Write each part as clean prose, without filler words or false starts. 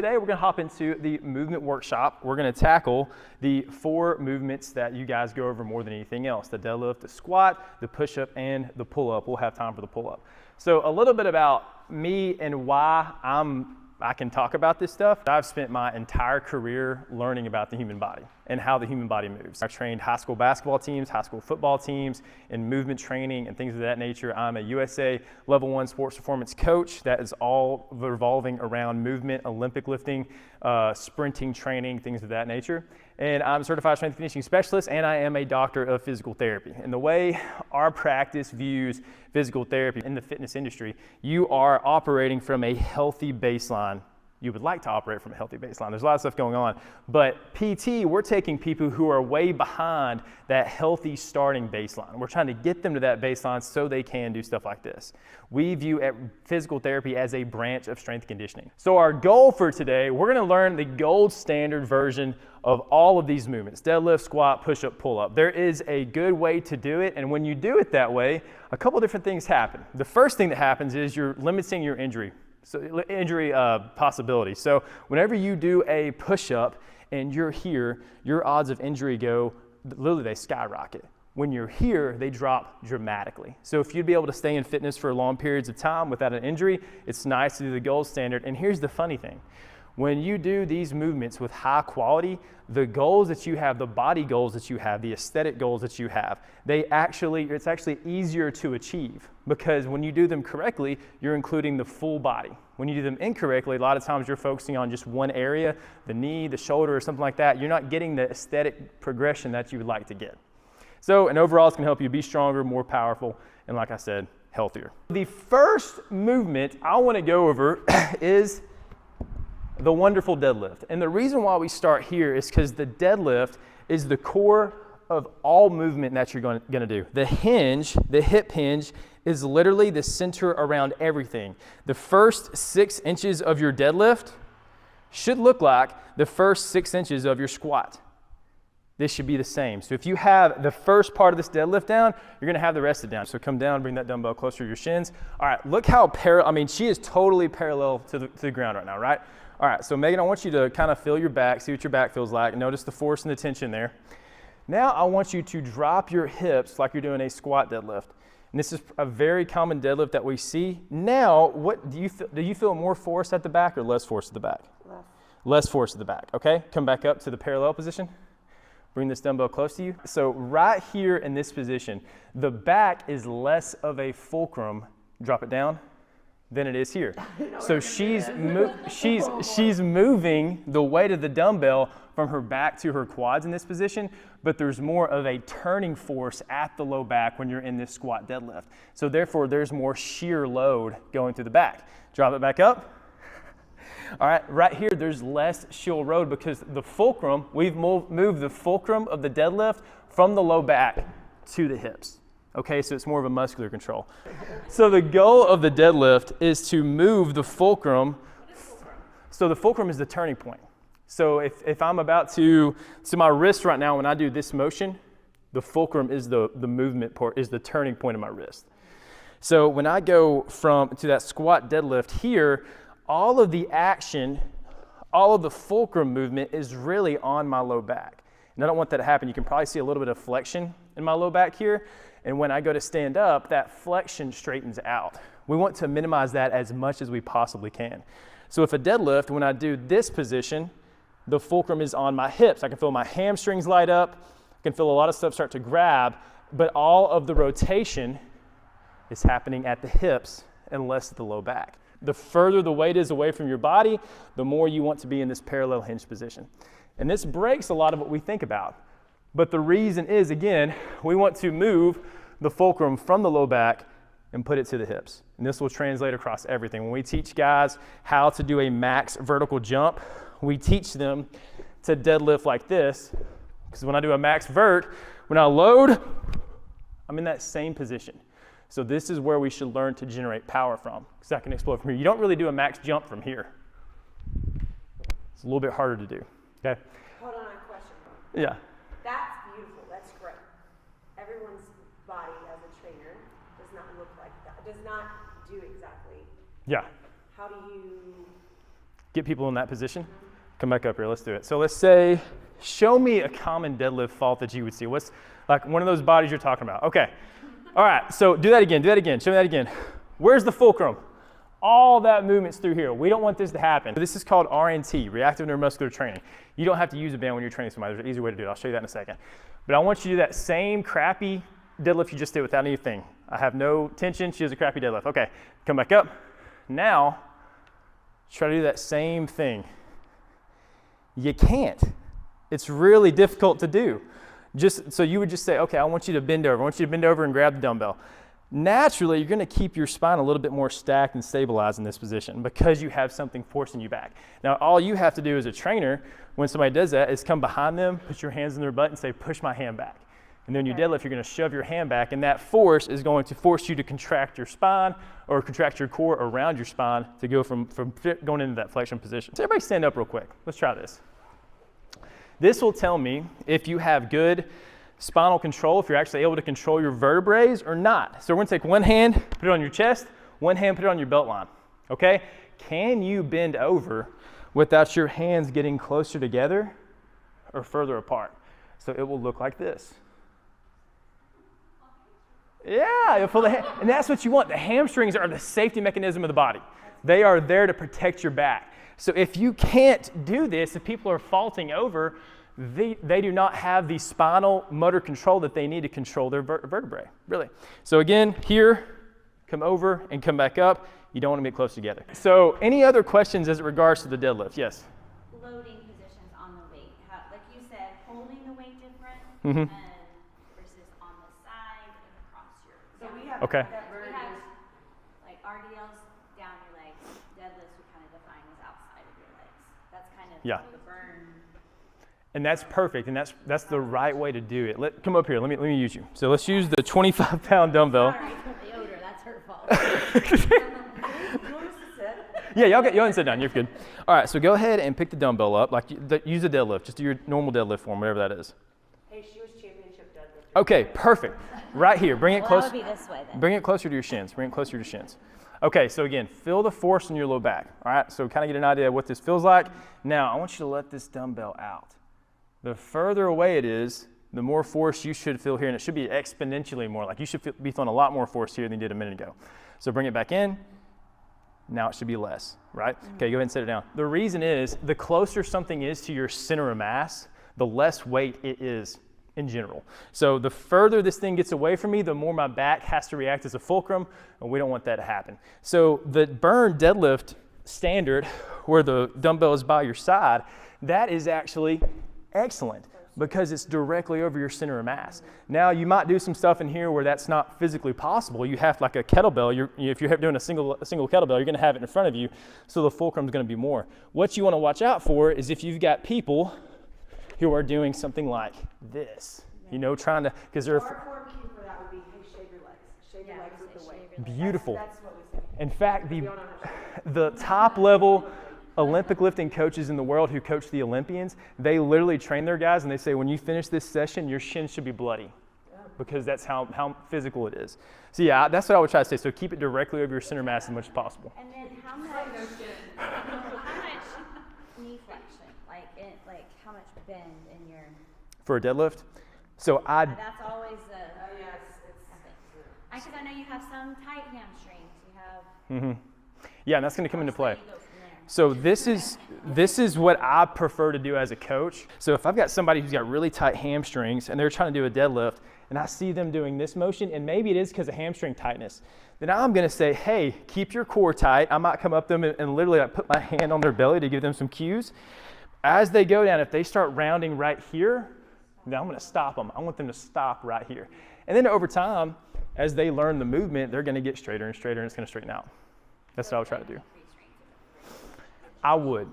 today we're going to hop into the movement workshop. We're going to tackle the 4 movements that you guys go over more than anything else: the deadlift, the squat, the push-up, and the pull-up. We'll have time for the pull-up. So a little bit about me and why I can talk about this stuff. I've spent my entire career learning about the human body and how the human body moves. I've trained high school basketball teams, high school football teams, and movement training and things of that nature. I'm a USA Level 1 sports performance coach that is all revolving around movement, Olympic lifting, sprinting training, things of that nature. And I'm a certified strength and conditioning specialist, and I am a doctor of physical therapy. And the way our practice views physical therapy in the fitness industry, you are operating from a healthy baseline. You would like to operate from a healthy baseline. There's a lot of stuff going on. But PT, we're taking people who are way behind that healthy starting baseline. We're trying to get them to that baseline so they can do stuff like this. We view physical therapy as a branch of strength conditioning. So our goal for today, we're gonna learn the gold standard version of all of these movements: deadlift, squat, push-up, pull-up. There is a good way to do it, and when you do it that way, a couple different things happen. The first thing that happens is you're limiting your injury possibility. So whenever you do a push-up and you're here, your odds of injury literally they skyrocket. When you're here, they drop dramatically. So if you'd be able to stay in fitness for long periods of time without an injury, it's nice to do the gold standard. And here's the funny thing. When you do these movements with high quality, the goals that you have, the body goals that you have, the aesthetic goals that you have, it's actually easier to achieve, because when you do them correctly, you're including the full body. When you do them incorrectly, a lot of times you're focusing on just one area, the knee, the shoulder, or something like that. You're not getting the aesthetic progression that you would like to get. So, and overall, it's gonna help you be stronger, more powerful, and like I said, healthier. The first movement I wanna go over is the wonderful deadlift. And the reason why we start here is because the deadlift is the core of all movement that you're going to do. The hinge, the hip hinge, is literally the center around everything. The first 6 inches of your deadlift should look like the first 6 inches of your squat. This should be the same. So if you have the first part of this deadlift down, you're gonna have the rest of it down. So come down, bring that dumbbell closer to your shins. All right, look how she is totally parallel to the ground right now, right? All right, so Megan, I want you to kind of feel your back, see what your back feels like. Notice the force and the tension there. Now I want you to drop your hips like you're doing a squat deadlift. And this is a very common deadlift that we see. Now, what do you feel more force at the back or less force at the back? Less force at the back, okay? Come back up to the parallel position. Bring this dumbbell close to you. So right here in this position, the back is less of a fulcrum, drop it down, than it is here. So she's moving the weight of the dumbbell from her back to her quads in this position, but there's more of a turning force at the low back when you're in this squat deadlift. So therefore, there's more shear load going through the back. Drop it back up. All right, right here, there's less shear load because the fulcrum, we've moved the fulcrum of the deadlift from the low back to the hips. Okay, so it's more of a muscular control. So the goal of the deadlift is to move the fulcrum. So the fulcrum is the turning point. So if I'm about to, my wrist right now, when I do this motion, the fulcrum is the movement part, is the turning point of my wrist. So when I go to that squat deadlift here, all of the action, all of the fulcrum movement is really on my low back. And I don't want that to happen. You can probably see a little bit of flexion in my low back here. And when I go to stand up, that flexion straightens out. We want to minimize that as much as we possibly can. So if a deadlift, when I do this position, the fulcrum is on my hips. I can feel my hamstrings light up. I can feel a lot of stuff start to grab, but all of the rotation is happening at the hips and less at the low back. The further the weight is away from your body, the more you want to be in this parallel hinge position. And this breaks a lot of what we think about. But the reason is, again, we want to move the fulcrum from the low back and put it to the hips. And this will translate across everything. When we teach guys how to do a max vertical jump, we teach them to deadlift like this, because when I do a max vert, when I load, I'm in that same position. So this is where we should learn to generate power from, because I can explode from here. You don't really do a max jump from here. It's a little bit harder to do, okay? Hold on, I have a question. Yeah. That's beautiful, that's great. Everyone's body as a trainer does not look like that, does not do exactly. Yeah. How do you Get people in that position. Come back up here, let's do it. So let's say, show me a common deadlift fault that you would see. What's like one of those bodies you're talking about? Okay, all right, so do that again, show me that again. Where's the fulcrum? All that movement's through here. We don't want this to happen. This is called RNT, reactive neuromuscular training. You don't have to use a band when you're training somebody. There's an easy way to do it. I'll show you that in a second. But I want you to do that same crappy deadlift you just did without anything. I have no tension. She does a crappy deadlift. Okay, come back up. Now, try to do that same thing. You can't. It's really difficult to do. So you would just say, okay, I want you to bend over. I want you to bend over and grab the dumbbell. Naturally, you're going to keep your spine a little bit more stacked and stabilized in this position because you have something forcing you back. Now, all you have to do as a trainer when somebody does that is come behind them, put your hands in their butt and say, push my hand back. And then when you deadlift, you're going to shove your hand back, and that force is going to force you to contract your spine or contract your core around your spine to go from going into that flexion position. So everybody stand up real quick. Let's try this. This will tell me if you have good spinal control, if you're actually able to control your vertebrae or not. So we're going to take one hand, put it on your chest, one hand, put it on your belt line. Okay? Can you bend over without your hands getting closer together or further apart? So it will look like this. Yeah, you'll pull the and that's what you want. The hamstrings are the safety mechanism of the body. They are there to protect your back. So if you can't do this, if people are faulting over, they do not have the spinal motor control that they need to control their vertebrae, really. So again, here, come over and come back up. You don't want to be close together. So any other questions as it regards to the deadlift? Yes? Loading positions on the weight. Like you said, holding the weight different versus on the side and across your So we have Okay. that We have like RDLs down your legs. Deadlifts we kind of define as outside of your legs. That's kind of Yeah. the burn. And that's perfect, and that's the right way to do it. Come up here, let me use you. So let's use the 25-pound dumbbell. Sorry, the odor, that's her fault. You want us to sit? Yeah, y'all go ahead and sit down, you're good. All right, so go ahead and pick the dumbbell up, use a deadlift, just do your normal deadlift form, whatever that is. Hey, she was championship deadlift. Okay, perfect. Right here, bring it Well, close. that would be this way then. Bring it closer to your shins, Okay, so again, feel the force in your low back, all right? So kind of get an idea of what this feels like. Now, I want you to let this dumbbell out. The further away it is, the more force you should feel here, and it should be exponentially more. Like you should be feeling a lot more force here than you did a minute ago. So bring it back in. Now it should be less, right? Okay, go ahead and set it down. The reason is, the closer something is to your center of mass, the less weight it is in general. So the further this thing gets away from me, the more my back has to react as a fulcrum, and we don't want that to happen. So the burn deadlift standard, where the dumbbell is by your side, that is actually excellent because it's directly over your center of mass. Now you might do some stuff in here where that's not physically possible. You have like a kettlebell. If you're doing a single kettlebell, you're going to have it in front of you, so the fulcrum is going to be more. What you want to watch out for is if you've got people who are doing something like this, trying to, because they're Our form key for that would be, hey, shave your legs. Shave your legs with the weight. beautiful. That's what we say. In fact, We don't understand. the top level Olympic lifting coaches in the world who coach the Olympians, they literally train their guys and they say, when you finish this session, your shin should be bloody because that's how physical it is. So yeah, that's what I would try to say. So keep it directly over your center mass as much as possible. And then how much knee flexion? Like how much bend in your, For a deadlift, so that's always the, Yes, because I know you have some tight hamstrings, you have. yeah, and that's going to come into play. You go from there. So this is what I prefer to do as a coach. So if I've got somebody who's got really tight hamstrings and they're trying to do a deadlift and I see them doing this motion, and maybe it is because of hamstring tightness, then I'm going to say, hey, keep your core tight. I might come up to them and literally put my hand on their belly to give them some cues. As they go down, if they start rounding right here, then I'm going to stop them. I want them to stop right here. And then over time, as they learn the movement, they're going to get straighter and straighter, and it's going to straighten out. That's what I would try to do. I would.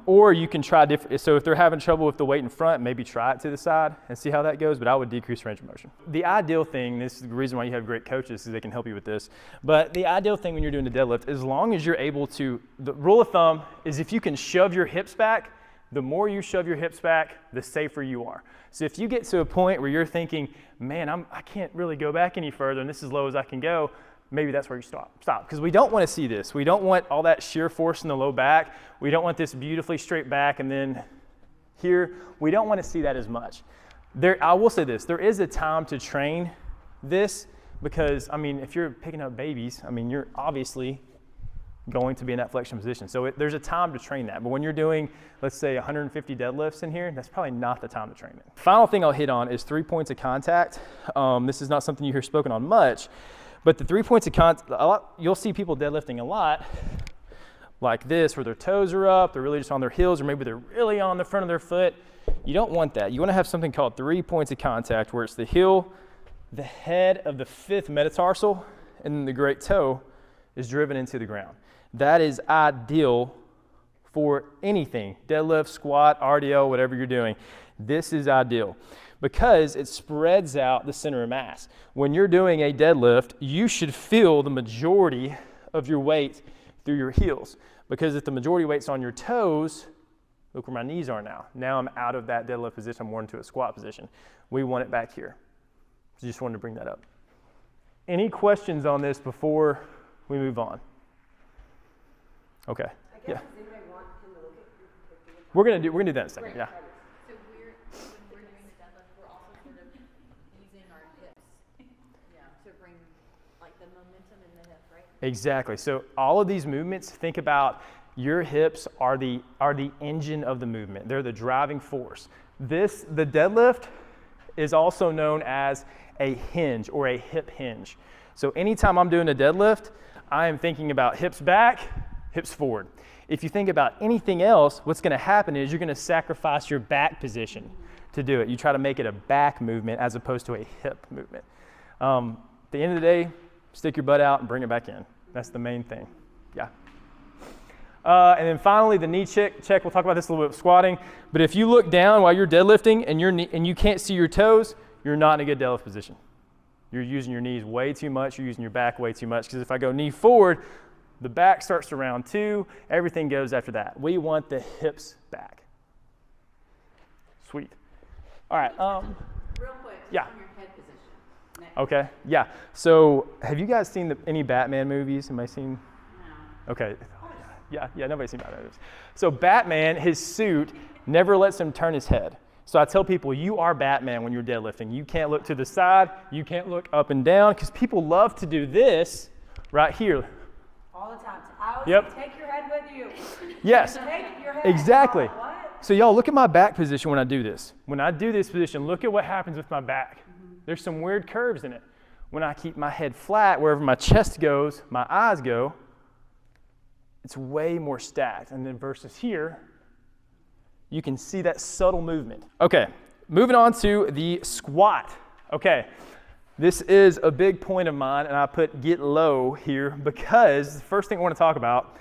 Or you can try different. So if they're having trouble with the weight in front, maybe try it to the side and see how that goes, but I would decrease range of motion. The ideal thing, this is the reason why you have great coaches, is they can help you with this, but the ideal thing when you're doing the deadlift, as long as you're able to, the rule of thumb is if you can shove your hips back, the more you shove your hips back, the safer you are. So if you get to a point where you're thinking, man, I can't really go back any further and this is as low as I can go, maybe that's where you stop. Because we don't want to see this. We don't want all that shear force in the low back. We don't want this beautifully straight back and then here. We don't want to see that as much. I will say this, there is a time to train this because, I mean, if you're picking up babies, I mean, you're obviously going to be in that flexion position. So there's a time to train that. But when you're doing, let's say 150 deadlifts in here, that's probably not the time to train it. Final thing I'll hit on is 3 points of contact. This is not something you hear spoken on much, but the 3 points of contact, you'll see people deadlifting a lot like this, where their toes are up, they're really just on their heels, or maybe they're really on the front of their foot. You don't want that. You want to have something called 3 points of contact, where it's the heel, the head of the 5th metatarsal, and then the great toe is driven into the ground. That is ideal for anything, deadlift, squat, RDL, whatever you're doing. This is ideal because it spreads out the center of mass. When you're doing a deadlift, you should feel the majority of your weight through your heels, because if the majority weight's on your toes, look where my knees are now. Now I'm out of that deadlift position, I'm more into a squat position. We want it back here. So just wanted to bring that up. Any questions on this before we move on? Okay. Yeah. Does anybody want him to look at We're gonna do that in a second. Yeah. So when we're doing the deadlift, we're also sort of using our hips, to bring like the momentum in the hip, right? Exactly. So all of these movements, think about your hips are the engine of the movement. They're the driving force. The deadlift is also known as a hinge or a hip hinge. So anytime I'm doing a deadlift, I am thinking about hips back, hips forward. If you think about anything else, what's going to happen is you're going to sacrifice your back position to do it. You try to make it a back movement as opposed to a hip movement. At the end of the day, stick your butt out and bring it back in. That's the main thing. Yeah. And then finally, the knee check. We'll talk about this a little bit with squatting. But if you look down while you're deadlifting and you can't see your toes, you're not in a good deadlift position. You're using your knees way too much. You're using your back way too much. Because if I go knee forward, the back starts to round too. Everything goes after that. We want the hips back. Sweet. All right. Real quick, yeah. on your head position. Next. Okay. Yeah. So have you guys seen any Batman movies? Am I seen? No. Okay. Yeah. Nobody's seen Batman movies. So Batman, his suit never lets him turn his head. So I tell people, you are Batman when you're deadlifting. You can't look to the side. You can't look up and down, because people love to do this right here. all the time? I always Yep. say, take your head with you. Yes. Take your head. Exactly. Oh, what? So y'all look at my back position when I do this. When I do this position, look at what happens with my back. There's some weird curves in it. When I keep my head flat, wherever my chest goes, my eyes go, it's way more stacked. And then versus here, you can see that subtle movement. Okay, moving on to the squat. Okay, this is a big point of mine, and I put get low here because the first thing I want to talk about,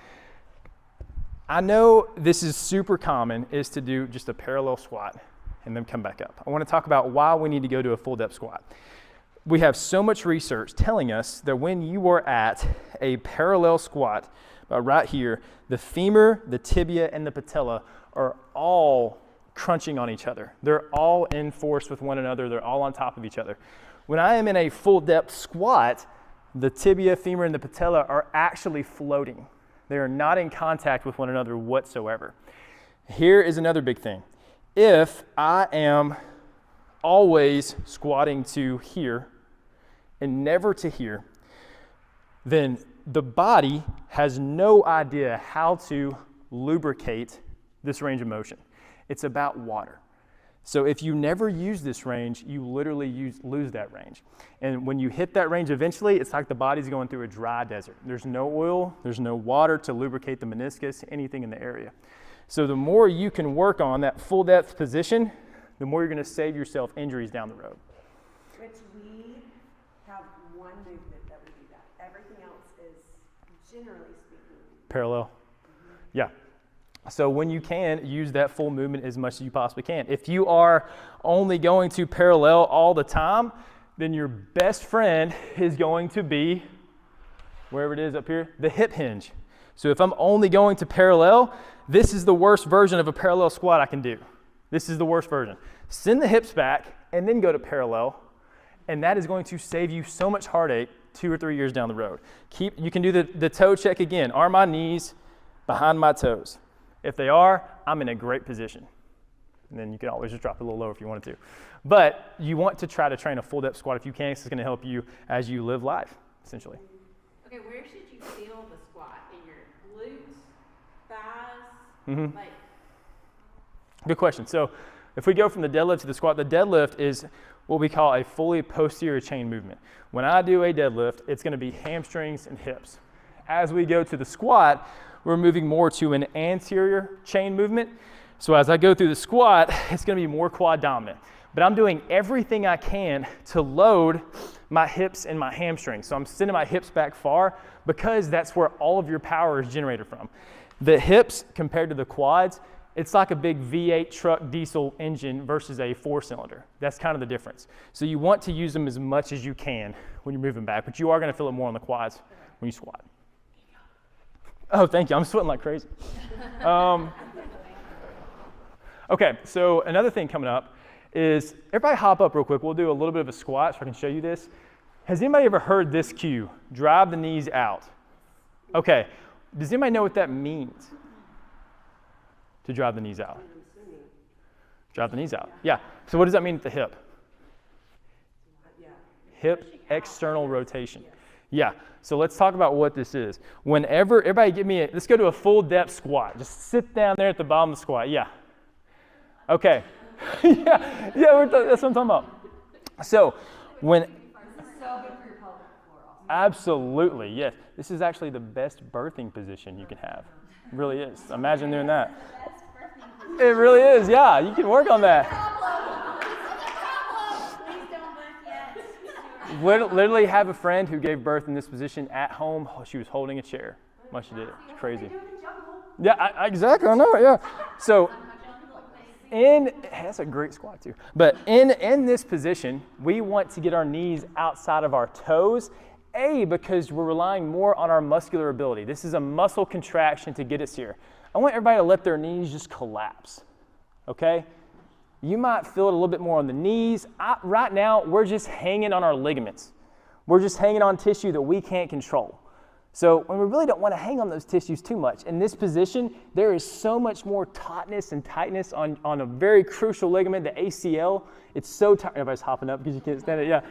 I know this is super common, is to do just a parallel squat and then come back up. I want to talk about why we need to go to a full depth squat. We have so much research telling us that when you are at a parallel squat, right here, the femur, the tibia, and the patella are all crunching on each other. They're all in force with one another. They're all on top of each other. When I am in a full depth squat, the tibia, femur, and the patella are actually floating. They are not in contact with one another whatsoever. Here is another big thing. If I am always squatting to here and never to here, then the body has no idea how to lubricate this range of motion. It's about water. So if you never use this range, you literally lose that range. And when you hit that range eventually, it's like the body's going through a dry desert. There's no oil, there's no water to lubricate the meniscus, anything in the area. So the more you can work on that full depth position, the more you're going to save yourself injuries down the road. Which we have one movement that we do that. Everything else is, generally speaking, Parallel. Yeah. So when you can, use that full movement as much as you possibly can. If you are only going to parallel all the time, then your best friend is going to be, wherever it is up here, the hip hinge. So if I'm only going to parallel, this is the worst version of a parallel squat I can do. This is the worst version. Send the hips back and then go to parallel, and that is going to save you so much heartache 2 or 3 years down the road. You can do the toe check again. Are my knees behind my toes? If they are, I'm in a great position. And then you can always just drop it a little lower if you wanted to. But you want to try to train a full depth squat if you can, because it's going to help you as you live life, essentially. Okay, where should you feel the squat? In your glutes, thighs? Mm-hmm. Like, Good question. So if we go from the deadlift to the squat, the deadlift is what we call a fully posterior chain movement. When I do a deadlift, it's going to be hamstrings and hips. As we go to the squat, we're moving more to an anterior chain movement. So as I go through the squat, it's going to be more quad dominant. But I'm doing everything I can to load my hips and my hamstrings. So I'm sending my hips back far because that's where all of your power is generated from. The hips compared to the quads, it's like a big V8 truck diesel engine versus a 4-cylinder. That's kind of the difference. So you want to use them as much as you can when you're moving back, but you are going to feel it more on the quads when you squat. Oh, thank you. I'm sweating like crazy. Okay, so another thing coming up is, everybody hop up real quick. We'll do a little bit of a squat so I can show you this. Has anybody ever heard this cue? Drive the knees out. Okay, does anybody know what that means? To drive the knees out. Drive the knees out. Yeah. So what does that mean at the hip? Hip external rotation. Yeah. So let's talk about what this is. Whenever, everybody let's go to a full depth squat. Just sit down there at the bottom of the squat. Yeah. Okay. yeah, that's what I'm talking about. So absolutely, yes. This is actually the best birthing position you can have. It really is. Imagine doing that. It really is, yeah. You can work on that. Please don't birth yet. Literally have a friend who gave birth in this position at home. Oh, she was holding a chair while she did it. It's crazy. Yeah, exactly. I know it, yeah. So that's a great squat too. But in this position, we want to get our knees outside of our toes. Because we're relying more on our muscular ability. This is a muscle contraction to get us here. I want everybody to let their knees just collapse, okay? You might feel it a little bit more on the knees. Right now, we're just hanging on our ligaments. We're just hanging on tissue that we can't control. So when we really don't want to hang on those tissues too much, in this position, there is so much more tautness and tightness on a very crucial ligament, the ACL. It's so tight. Everybody's hopping up because you can't stand it, yeah.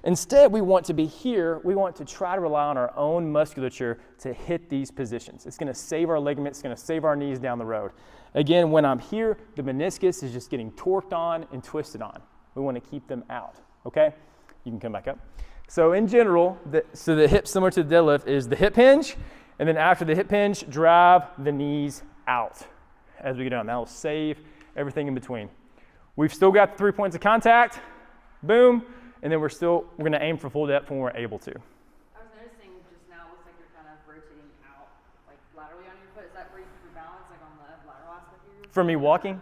Instead, we want to be here. We want to try to rely on our own musculature to hit these positions. It's going to save our ligaments. It's going to save our knees down the road. Again, when I'm here, the meniscus is just getting torqued on and twisted on. We want to keep them out, okay? You can come back up. So in general, the hip, similar to the deadlift, is the hip hinge, and then after the hip hinge, drive the knees out as we get down. That will save everything in between. We've still got the 3 points of contact, boom, and then we're going to aim for full depth when we're able to. I was noticing just now, it looks like you're kind of rotating out, like laterally on your foot. Is that where you keep your balance, like on the lateral aspect of your foot? For me walking,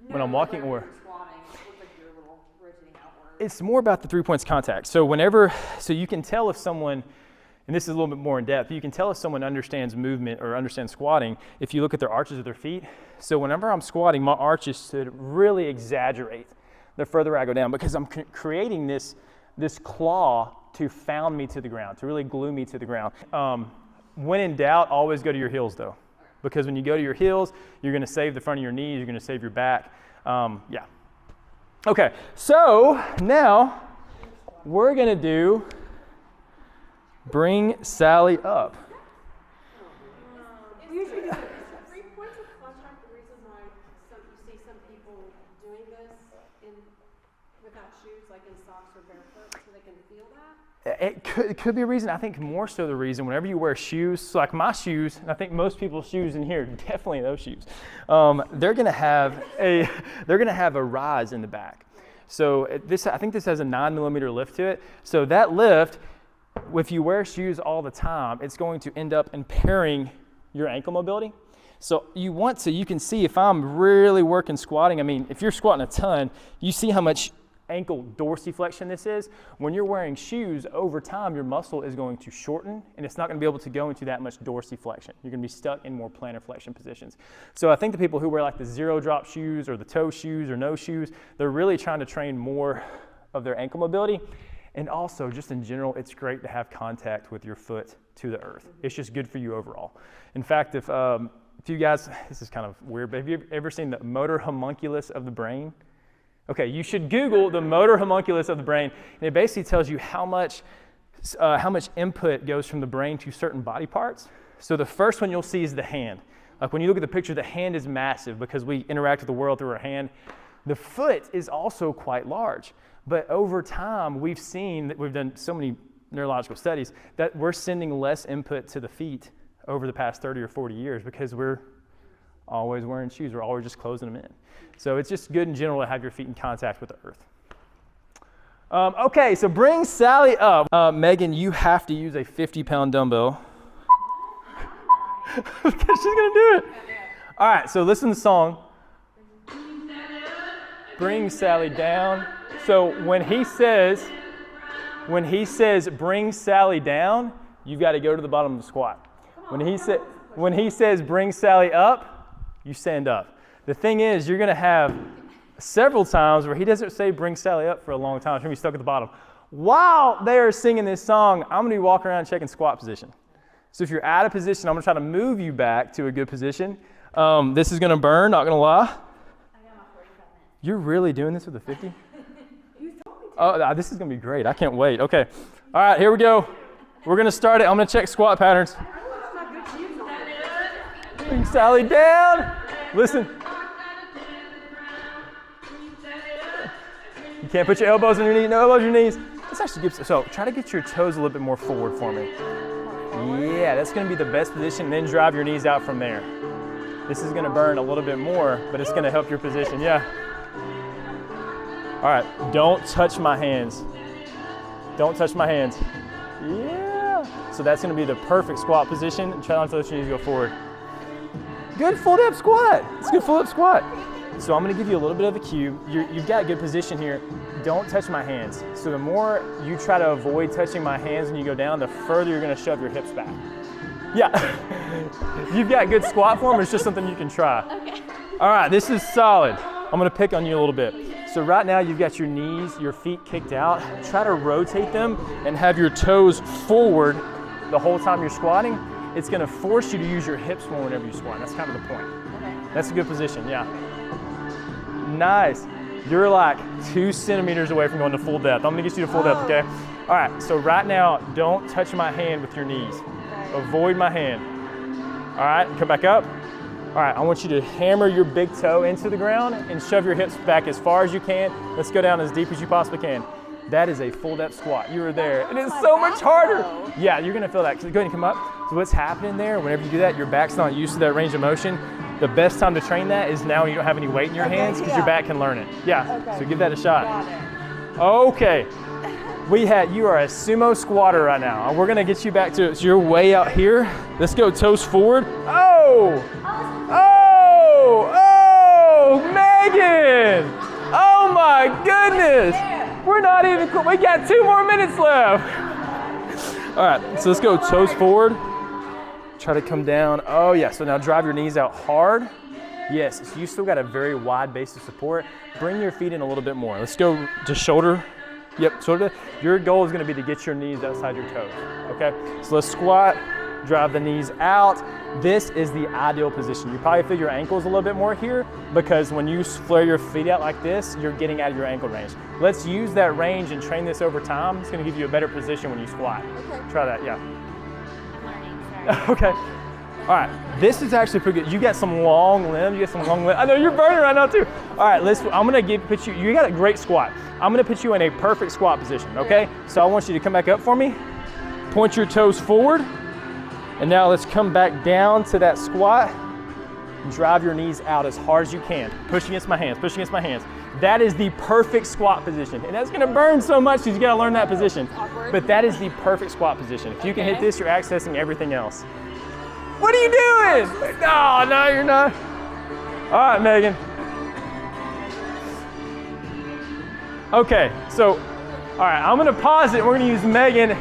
when I'm walking, when or you're squatting, it looks like you're a little rotating outward. it's more about the 3 points of contact. So you can tell if someone, and this is a little bit more in depth, you can tell if someone understands movement or understands squatting if you look at their arches of their feet. So whenever I'm squatting, my arches should really exaggerate the further I go down, because I'm creating this claw to found me to the ground, to really glue me to the ground. When in doubt, always go to your heels though, because when you go to your heels, you're going to save the front of your knees, you're going to save your back. Yeah. Okay, so now we're going to do bring Sally up. Usually, is 3 points of contact the reason why you see some people doing this without shoes, like in socks or barefoot, so they can feel that? It could be a reason. I think more so the reason, whenever you wear shoes, so like my shoes, and I think most people's shoes in here, definitely those shoes, they're going to have a rise in the back. So I think this has a 9mm lift to it. So that lift, if you wear shoes all the time, it's going to end up impairing your ankle mobility. So you can see if I'm really working squatting, I mean, if you're squatting a ton, you see how much ankle dorsiflexion this is. When you're wearing shoes, over time, your muscle is going to shorten, and it's not going to be able to go into that much dorsiflexion. You're going to be stuck in more plantar flexion positions. So I think the people who wear like the zero drop shoes or the toe shoes or no shoes, they're really trying to train more of their ankle mobility. And also, just in general, it's great to have contact with your foot to the earth. It's just good for you overall. In fact, if you guys, this is kind of weird, but have you ever seen the motor homunculus of the brain? Okay, you should Google the motor homunculus of the brain, and it basically tells you how much input goes from the brain to certain body parts. So the first one you'll see is the hand. Like when you look at the picture, the hand is massive because we interact with the world through our hand. The foot is also quite large. But over time, we've seen that we've done so many neurological studies that we're sending less input to the feet over the past 30 or 40 years because we're always wearing shoes. We're always just closing them in. So it's just good in general to have your feet in contact with the earth. Okay, so bring Sally up. Megan, you have to use a 50-pound dumbbell. She's going to do it. All right, so listen to the song. Bring Sally down. So when he says bring Sally down, you've got to go to the bottom of the squat. When he says bring Sally up, you stand up. The thing is, you're going to have several times where he doesn't say bring Sally up for a long time. She's going to be stuck at the bottom. While they are singing this song, I'm going to be walking around checking squat position. So if you're out of position, I'm going to try to move you back to a good position. This is going to burn, not going to lie. I got my 45 minutes. You're really doing this with a 50? Oh, this is going to be great. I can't wait. Okay. All right, here we go. We're going to start it. I'm going to check squat patterns. Bring Sally down. Listen. You can't put your elbows on your knees. No elbows on your knees. This actually gives, so try to get your toes a little bit more forward for me. Yeah, that's going to be the best position. Then drive your knees out from there. This is going to burn a little bit more, but it's going to help your position. Yeah. All right, don't touch my hands. Don't touch my hands. Yeah. So that's going to be the perfect squat position. Try not to let your knees go forward. Good full depth squat. It's a good full depth squat. So I'm going to give you a little bit of a cue. You've got a good position here. Don't touch my hands. So the more you try to avoid touching my hands when you go down, the further you're going to shove your hips back. Yeah. You've got good squat form. It's just something you can try. Okay. All right, this is solid. I'm going to pick on you a little bit. So right now you've got your knees, your feet kicked out. Try to rotate them and have your toes forward the whole time you're squatting. It's going to force you to use your hips more whenever you squat. That's kind of the point. Okay. That's a good position, yeah. Nice. You're like 2 centimeters away from going to full depth. I'm going to get you to full depth, okay? All right, so right now, don't touch my hand with your knees. Avoid my hand. All right, come back up. All right, I want you to hammer your big toe into the ground and shove your hips back as far as you can. Let's go down as deep as you possibly can. That is a full depth squat. You are there. And it's so much harder. Yeah, you're gonna feel that. Go ahead and come up. So what's happening there, whenever you do that, your back's not used to that range of motion. The best time to train that is now when you don't have any weight in your hands because your back can learn it. Yeah, so give that a shot. Okay. You are a sumo squatter right now. We're gonna get you back to it. So you're way out here. Let's go toes forward. Oh, Megan! Oh my goodness! We're not even cool. We got 2 more minutes left. All right, so let's go toes forward. Try to come down. Oh yeah, so now drive your knees out hard. Yes, so you still got a very wide base of support. Bring your feet in a little bit more. Let's go to shoulder. Yep, shoulder. Your goal is gonna be to get your knees outside your toes, okay? So let's squat, drive the knees out. This is the ideal position. You probably feel your ankles a little bit more here because when you flare your feet out like this, you're getting out of your ankle range. Let's use that range and train this over time. It's gonna give you a better position when you squat. Okay. Try that, yeah. I'm learning, sorry. Okay. All right, this is actually pretty good. You got some long limbs, I know you're burning right now too. All right, I'm gonna put you got a great squat. I'm gonna put you in a perfect squat position, okay? So I want you to come back up for me, point your toes forward, and now let's come back down to that squat. Drive your knees out as hard as you can. Push against my hands, push against my hands. That is the perfect squat position. And that's gonna burn so much because you gotta learn that position. But that is the perfect squat position. If you can hit this, you're accessing everything else. What are you doing? No, you're not. All right, Megan. Okay, so, all right, I'm gonna pause it. We're gonna use Megan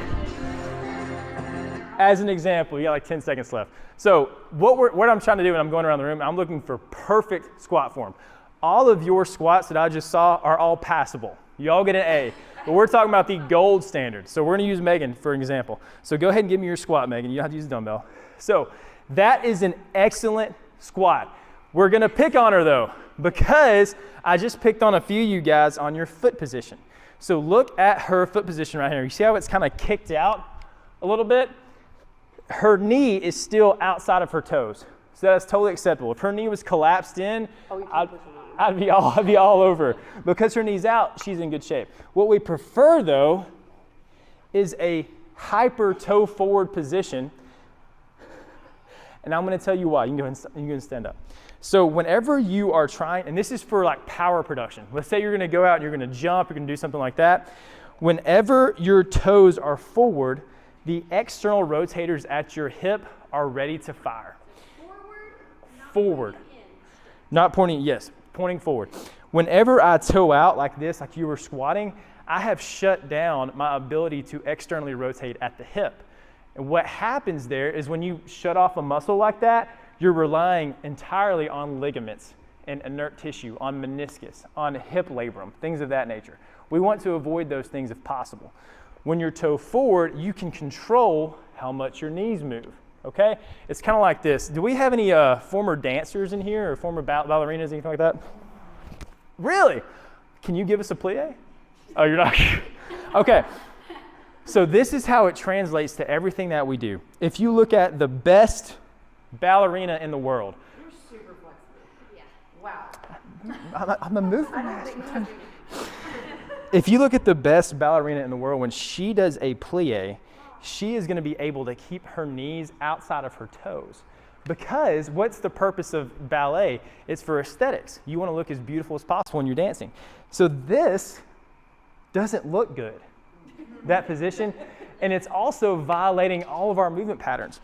as an example. You got like 10 seconds left. So what I'm trying to do when I'm going around the room, I'm looking for perfect squat form. All of your squats that I just saw are all passable. You all get an A. But we're talking about the gold standard. So we're going to use Megan for an example. So go ahead and give me your squat, Megan. You don't have to use a dumbbell. So that is an excellent squat. We're going to pick on her, though, because I just picked on a few of you guys on your foot position. So look at her foot position right here. You see how it's kind of kicked out a little bit? Her knee is still outside of her toes. So that's totally acceptable. If her knee was collapsed in, I'd be all over. Because her knee's out, she's in good shape. What we prefer, though, is a hyper toe forward position. And I'm going to tell you why. You can go ahead and stand up. So whenever you are trying, and this is for like power production. Let's say you're going to go out and you're going to jump, you're going to do something like that. Whenever your toes are forward, the external rotators at your hip are ready to fire. Forward. Not pointing, yes, pointing forward. Whenever I toe out like this, like you were squatting, I have shut down my ability to externally rotate at the hip. And what happens there is when you shut off a muscle like that, you're relying entirely on ligaments and inert tissue, on meniscus, on hip labrum, things of that nature. We want to avoid those things if possible. When you're toe forward, you can control how much your knees move, okay? It's kind of like this. Do we have any former dancers in here or former ballerinas, anything like that? Really? Can you give us a plie? Oh, you're not? Okay. So this is how it translates to everything that we do. If you look at the best ballerina in the world. You're super flexible. Yeah. Wow. I'm a movement master. If you look at the best ballerina in the world, when she does a plie, she is going to be able to keep her knees outside of her toes. Because what's the purpose of ballet? It's for aesthetics. You want to look as beautiful as possible when you're dancing. So this doesn't look good, that position, and it's also violating all of our movement patterns.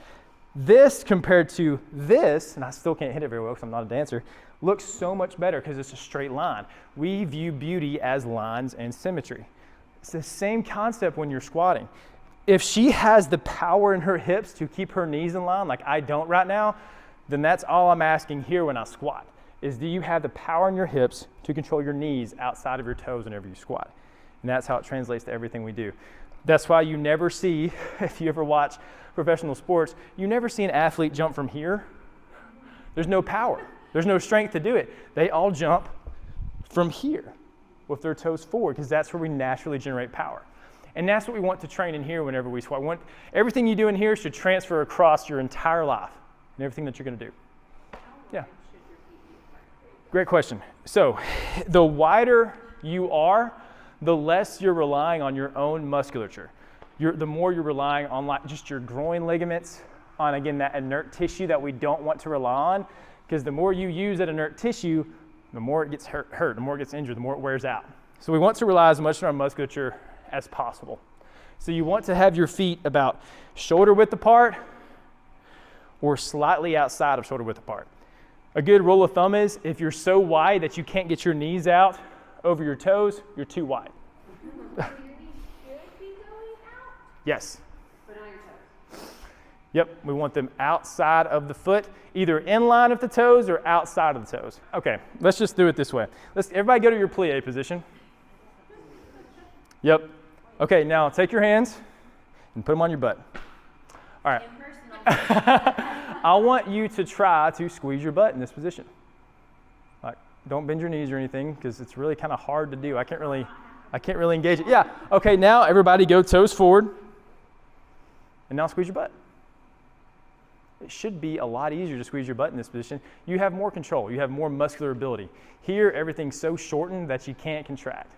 This compared to this, and I still can't hit it very well because I'm not a dancer, looks so much better because it's a straight line. We view beauty as lines and symmetry. It's the same concept when you're squatting. If she has the power in her hips to keep her knees in line, like I don't right now, then that's all I'm asking here when I squat, is do you have the power in your hips to control your knees outside of your toes whenever you squat? And that's how it translates to everything we do. That's why you never see, if you ever watch professional sports, you never see an athlete jump from here. There's no power. There's no strength to do it. They all jump from here with their toes forward because that's where we naturally generate power. And that's what we want to train in here whenever we squat. Everything you do in here should transfer across your entire life and everything that you're going to do. Yeah. Great question. So the wider you are, the less you're relying on your own musculature. The more you're relying on like just your groin ligaments, on again that inert tissue that we don't want to rely on, because the more you use that inert tissue, the more it gets hurt, the more it gets injured, the more it wears out. So we want to rely as much on our musculature as possible. So you want to have your feet about shoulder width apart or slightly outside of shoulder width apart. A good rule of thumb is if you're so wide that you can't get your knees out over your toes, you're too wide. Yes. But on your toes. Yep, we want them outside of the foot, either in line of the toes or outside of the toes. Okay, let's just do it this way. Everybody go to your plie position. Yep. Okay, now take your hands and put them on your butt. All right. I want you to try to squeeze your butt in this position. Like, don't bend your knees or anything because it's really kind of hard to do. I can't really engage it. Yeah. Okay, now everybody go toes forward. And now squeeze your butt. It should be a lot easier to squeeze your butt in this position. You have more control. You have more muscular ability. Here, everything's so shortened that you can't contract.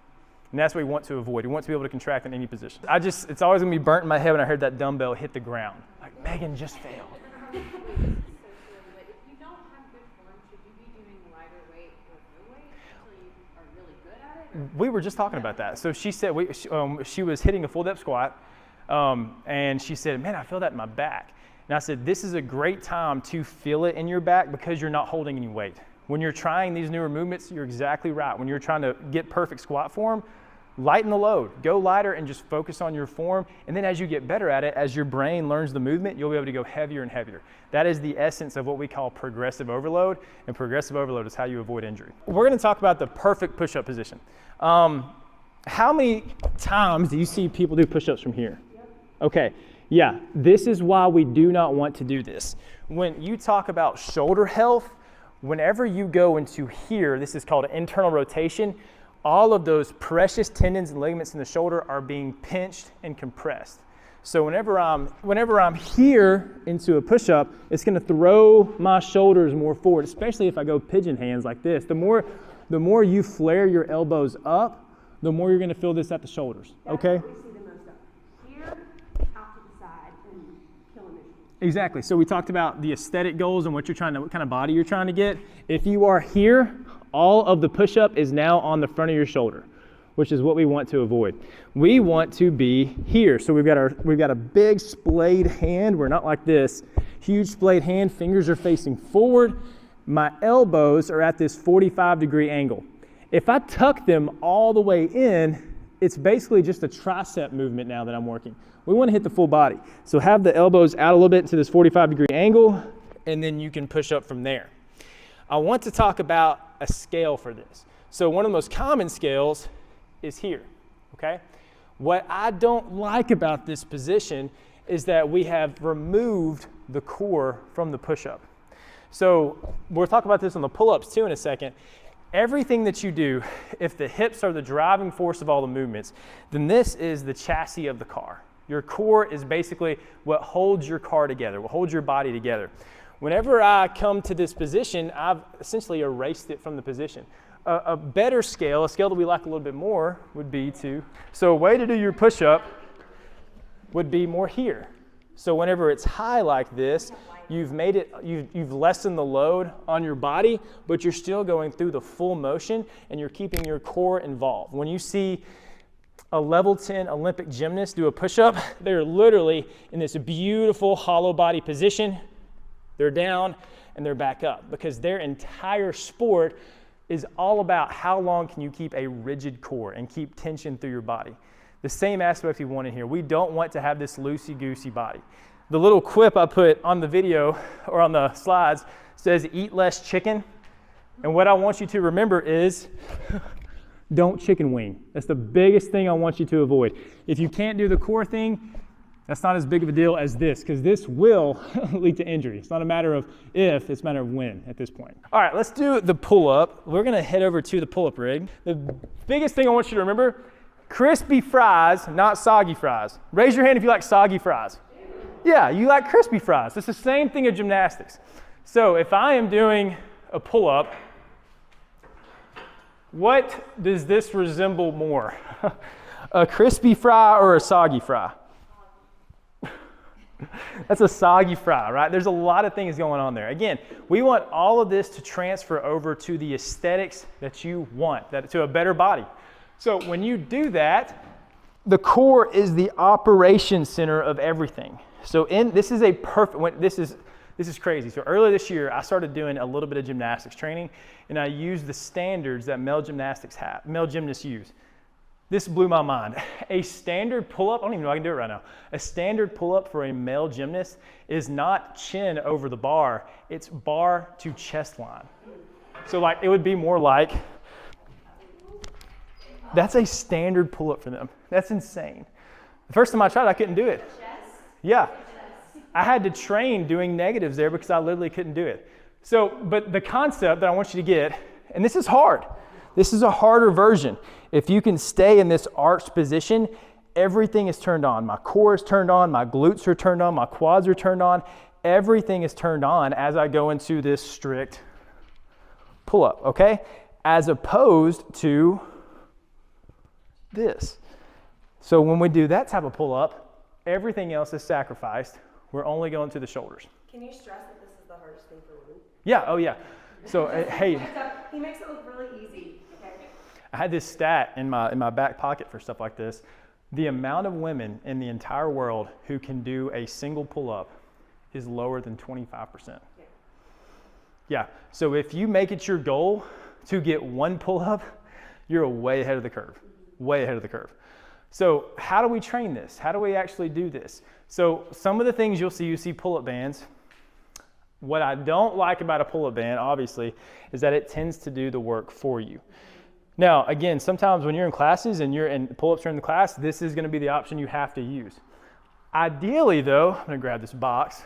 And that's what we want to avoid. We want to be able to contract in any position. It's always going to be burnt in my head when I heard that dumbbell hit the ground. Like, Megan just failed. But if you don't have good form, should you be doing lighter weight or no weight until you are really good at it? Or? We were just talking about that. So she said she was hitting a full depth squat, and she said, man, I feel that in my back. And I said, this is a great time to feel it in your back because you're not holding any weight. When you're trying these newer movements, you're exactly right. When you're trying to get perfect squat form, lighten the load. Go lighter and just focus on your form. And then as you get better at it, as your brain learns the movement, you'll be able to go heavier and heavier. That is the essence of what we call progressive overload. And progressive overload is how you avoid injury. We're going to talk about the perfect push-up position. How many times do you see people do push-ups from here? Okay, yeah, this is why we do not want to do this. When you talk about shoulder health, whenever you go into here, this is called internal rotation, all of those precious tendons and ligaments in the shoulder are being pinched and compressed. So whenever I'm here into a push-up, it's gonna throw my shoulders more forward, especially if I go pigeon hands like this. The more you flare your elbows up, the more you're gonna feel this at the shoulders, okay? That's what we see the most of. Here, out to the side, and killing it. Exactly. So we talked about the aesthetic goals and what kind of body you're trying to get. If you are here, all of the push-up is now on the front of your shoulder, which is what we want to avoid. We want to be here. So we've got a big splayed hand. We're not like this. Huge splayed hand, fingers are facing forward. My elbows are at this 45-degree angle. If I tuck them all the way in, it's basically just a tricep movement now that I'm working. We want to hit the full body. So have the elbows out a little bit into this 45-degree angle, and then you can push up from there. I want to talk about a scale for this. So one of the most common scales is here, okay? What I don't like about this position is that we have removed the core from the push-up. So we'll talk about this on the pull-ups too in a second. Everything that you do, if the hips are the driving force of all the movements, then this is the chassis of the car. Your core is basically what holds your car together, what holds your body together. Whenever I come to this position, I've essentially erased it from the position. A better scale, a scale that we like a little bit more, would be so a way to do your push-up would be more here. So whenever it's high like this, you've lessened the load on your body, but you're still going through the full motion and you're keeping your core involved. When you see a level 10 Olympic gymnast do a push-up, they're literally in this beautiful hollow body position. They're down and they're back up because their entire sport is all about how long can you keep a rigid core and keep tension through your body. The same aspect we want in here. We don't want to have this loosey-goosey body. The little quip I put on the video or on the slides says eat less chicken. And what I want you to remember is don't chicken wing. That's the biggest thing I want you to avoid. If you can't do the core thing, that's not as big of a deal as this, because this will lead to injury. It's not a matter of if, it's a matter of when at this point. All right, let's do the pull-up. We're gonna head over to the pull-up rig. The biggest thing I want you to remember, crispy fries, not soggy fries. Raise your hand if you like soggy fries. Yeah, you like crispy fries. It's the same thing in gymnastics. So if I am doing a pull-up, what does this resemble more? A crispy fry or a soggy fry? That's a soggy fry, right? There's a lot of things going on there. Again, we want all of this to transfer over to the aesthetics that you want, to a better body. So when you do that, the core is the operation center of everything. So this is crazy. So earlier this year, I started doing a little bit of gymnastics training, and I used the standards that male gymnasts use. This blew my mind. A standard pull-up, I don't even know if I can do it right now. A standard pull-up for a male gymnast is not chin over the bar, it's bar to chest line. So it would be more like, that's a standard pull-up for them. That's insane. The first time I tried, I couldn't do it. Yeah. I had to train doing negatives there because I literally couldn't do it. So, but the concept that I want you to get, and this is hard. This is a harder version. If you can stay in this arched position, everything is turned on. My core is turned on, my glutes are turned on, my quads are turned on. Everything is turned on as I go into this strict pull-up, okay? As opposed to this. So when we do that type of pull-up, everything else is sacrificed. We're only going to the shoulders. Can you stress that this is the hardest thing for women? Yeah, oh yeah. So, hey. He makes it look really easy. Okay. I had this stat in my back pocket for stuff like this. The amount of women in the entire world who can do a single pull-up is lower than 25%. Yeah, so if you make it your goal to get one pull-up, you're way ahead of the curve, way ahead of the curve. So how do we train this? How do we actually do this? So some of the things you see pull-up bands. What I don't like about a pull-up band, obviously, is that it tends to do the work for you. Now, again, sometimes when you're in classes and you're in pull-ups are in the class, this is going to be the option you have to use. Ideally, though, I'm going to grab this box.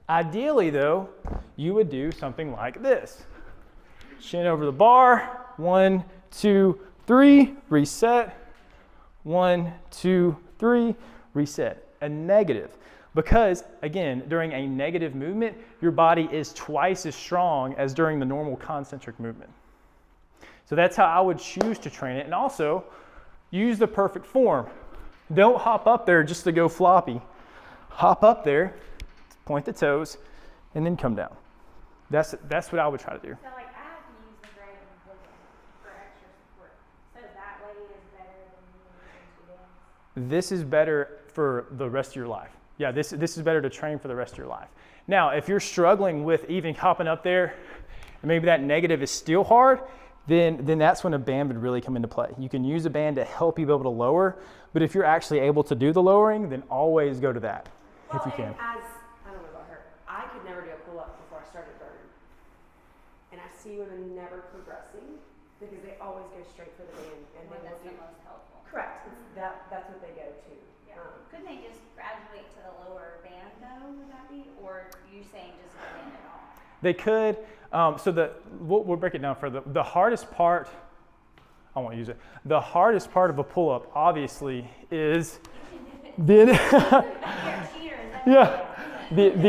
Ideally, though, you would do something like this. Chin over the bar, 1, 2, 3, reset. 1, 2, 3, reset. A negative. Because, again, during a negative movement, your body is twice as strong as during the normal concentric movement. So that's how I would choose to train it. And also, use the perfect form. Don't hop up there just to go floppy. Hop up there, point the toes, and then come down. That's what I would try to do. So like I have to use the braid and Vulcan for extra support. So that way is better than using two bands. This is better for the rest of your life. Yeah, this is better to train for the rest of your life. Now, if you're struggling with even hopping up there, and maybe that negative is still hard, then that's when a band would really come into play. You can use a band to help you be able to lower, but if you're actually able to do the lowering, then always go to that if you can. I don't know about her, I could never do a pull-up before I started burning. And I see women never progressing because they always go straight for the band. And Well, they that's will the do, most helpful. correct, that's what they go to. Yeah. Couldn't they just graduate to the lower band though, would that be? Or you saying just no band at all? They could, we'll break it down further. The hardest part, I won't use it. The hardest part of a pull-up, obviously, is the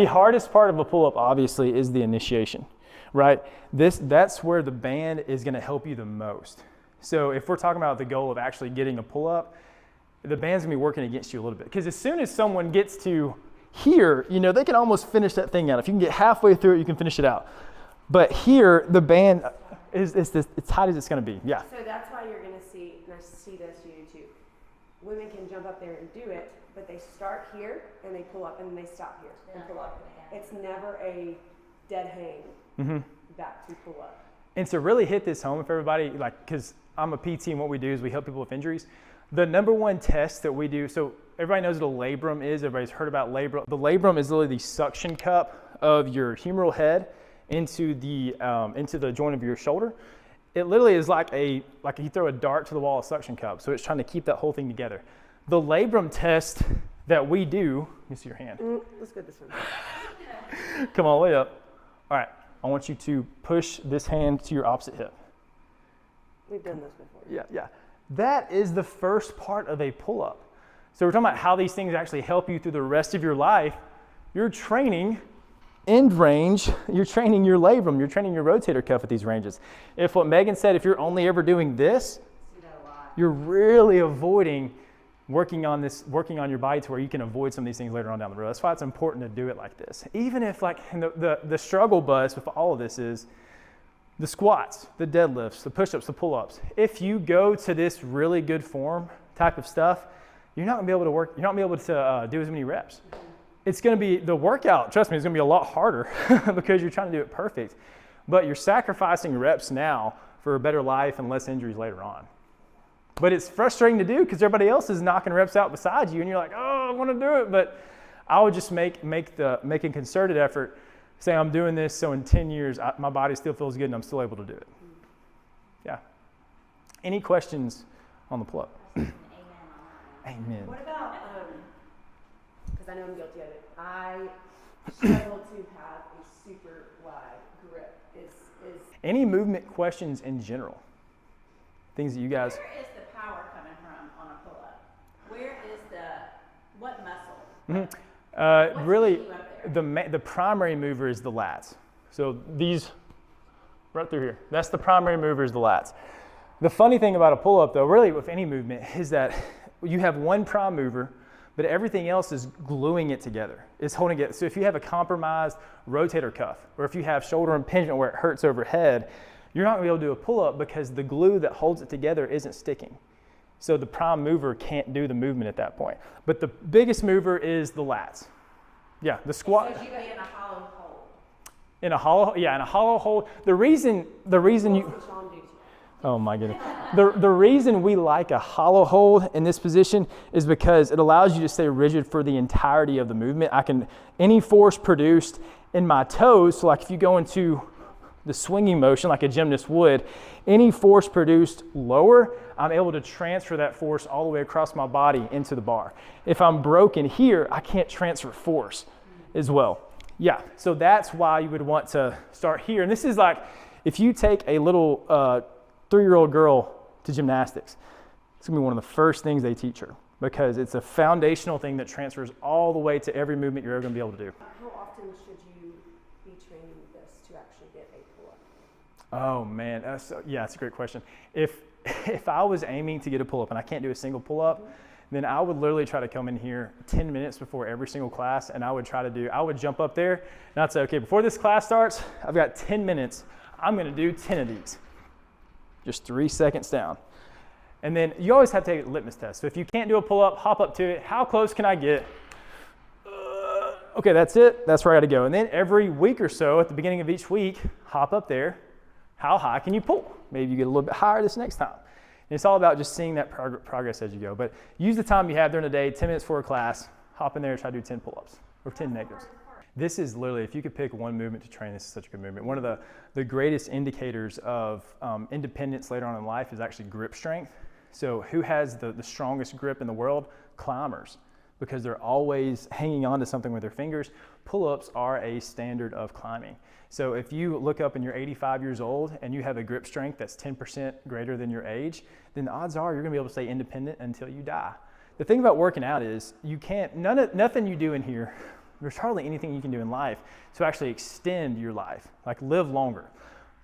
hardest part of a pull-up, obviously, is the initiation, right? That's where the band is going to help you the most. So if we're talking about the goal of actually getting a pull-up, the band's going to be working against you a little bit. Because as soon as someone gets to here, they can almost finish that thing out. If you can get halfway through it, you can finish it out. But here, the band is as tight as it's going to be. Yeah. So that's why you're going to see, and I see this you do too. Women can jump up there and do it, but they start here and they pull up and then they stop here and pull up. It's never a dead hang back to pull up. And to really hit this home, if everybody, because I'm a PT and what we do is we help people with injuries. The number one test that we do, so everybody knows what a labrum is. Everybody's heard about labrum. The labrum is literally the suction cup of your humeral head into the joint of your shoulder. It literally is like you throw a dart to the wall of suction cup. So it's trying to keep that whole thing together. The labrum test that we do, let me see your hand. Let's go this one. Come all the way up. All right, I want you to push this hand to your opposite hip. We've done this before. Yeah. That is the first part of a pull-up. So we're talking about how these things actually help you through the rest of your life. You're training end range, you're training your labrum, you're training your rotator cuff at these ranges. If what Megan said, if you're only ever doing this, you're really avoiding working on your body to where you can avoid some of these things later on down the road. That's why it's important to do it like this. Even if the struggle bus with all of this is the squats, the deadlifts, the push-ups, the pull-ups. If you go to this really good form type of stuff, you're not gonna be able to work. You're not gonna be able to do as many reps. It's gonna be the workout. Trust me, it's gonna be a lot harder because you're trying to do it perfect. But you're sacrificing reps now for a better life and less injuries later on. But it's frustrating to do because everybody else is knocking reps out beside you, and you're like, oh, I want to do it. But I would just make a concerted effort. Say I'm doing this, so in 10 years, my body still feels good and I'm still able to do it. Yeah. Any questions on the pull-up? Amen. What about, because I know I'm guilty of it, I struggle to have a super wide grip. Any movement questions in general? Things that you guys... Where is the power coming from on a pull-up? Where is what muscle? Really, keeping you up the primary mover is the lats. So these, right through here, that's the primary mover is the lats. The funny thing about a pull-up, though, really with any movement, is that you have one prime mover, but everything else is gluing it together. It's holding it. So if you have a compromised rotator cuff, or if you have shoulder impingement where it hurts overhead, you're not going to be able to do a pull-up because the glue that holds it together isn't sticking. So the prime mover can't do the movement at that point. But the biggest mover is the lats. Yeah, the squat. So you be in a hollow hole. In a hollow hold. The reason you... Oh my goodness. The reason we like a hollow hold in this position is because it allows you to stay rigid for the entirety of the movement. Any force produced in my toes, so like if you go into the swinging motion like a gymnast would, any force produced lower, I'm able to transfer that force all the way across my body into the bar. If I'm broken here, I can't transfer force as well. Yeah, so that's why you would want to start here. And this is like, if you take a little 3-year-old girl to gymnastics, it's gonna be one of the first things they teach her, because it's a foundational thing that transfers all the way to every movement you're ever gonna be able to do. How often should you be training this to actually get a pull-up? Oh man, that's a great question. If I was aiming to get a pull-up and I can't do a single pull-up, then I would literally try to come in here 10 minutes before every single class, and I would jump up there and I'd say, okay, before this class starts, I've got 10 minutes. I'm gonna do 10 of these. Just 3 seconds down. And then you always have to take a litmus test. So if you can't do a pull-up, hop up to it. How close can I get? Okay, that's it. That's where I gotta go. And then every week or so, at the beginning of each week, hop up there. How high can you pull? Maybe you get a little bit higher this next time. And it's all about just seeing that progress as you go. But use the time you have during the day, 10 minutes for a class, hop in there and try to do 10 pull-ups or 10 negatives. This is literally, if you could pick one movement to train, this is such a good movement. One of the greatest indicators of independence later on in life is actually grip strength. So who has the strongest grip in the world? Climbers, because they're always hanging on to something with their fingers. Pull-ups are a standard of climbing. So if you look up and you're 85 years old and you have a grip strength that's 10% greater than your age, then the odds are you're gonna be able to stay independent until you die. The thing about working out is you can't, nothing you do in here, there's hardly anything you can do in life to actually extend your life, like live longer.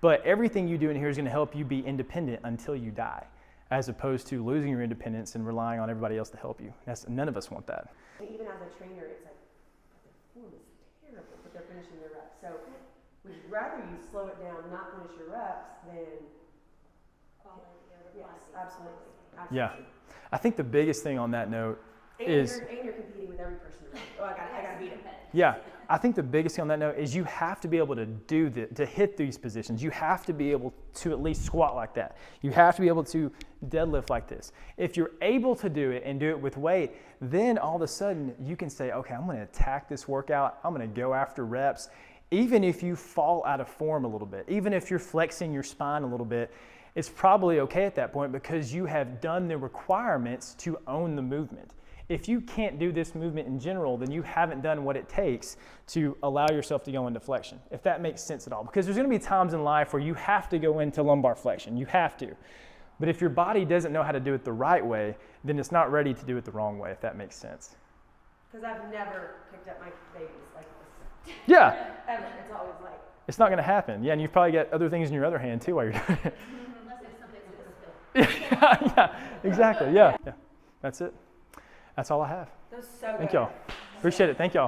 But everything you do in here is gonna help you be independent until you die, as opposed to losing your independence and relying on everybody else to help you. None of us want that. Even as a trainer, it's like, the form is terrible, but they're finishing their reps. So we'd rather you slow it down, not finish your reps, than yes, absolutely. Yeah, I think the biggest thing on that note is, and you're competing with every person around. Oh, I gotta beat him. yeah, I think the biggest thing on that note is you have to be able to to hit these positions. You have to be able to at least squat like that. You have to be able to deadlift like this. If you're able to do it and do it with weight, then all of a sudden you can say, okay, I'm gonna attack this workout. I'm gonna go after reps. Even if you fall out of form a little bit, even if you're flexing your spine a little bit, it's probably okay at that point because you have done the requirements to own the movement. If you can't do this movement in general, then you haven't done what it takes to allow yourself to go into flexion, if that makes sense at all. Because there's gonna be times in life where you have to go into lumbar flexion, you have to. But if your body doesn't know how to do it the right way, then it's not ready to do it the wrong way, if that makes sense. Because I've never picked up my babies like this. Yeah. Ever. It's always like. It's not gonna happen. Yeah, and you've probably got other things in your other hand too while you're doing it. Unless it's something with a skill. Yeah, exactly, yeah. That's it. That's all I have. That was so good. Thank y'all. Appreciate it, thank y'all.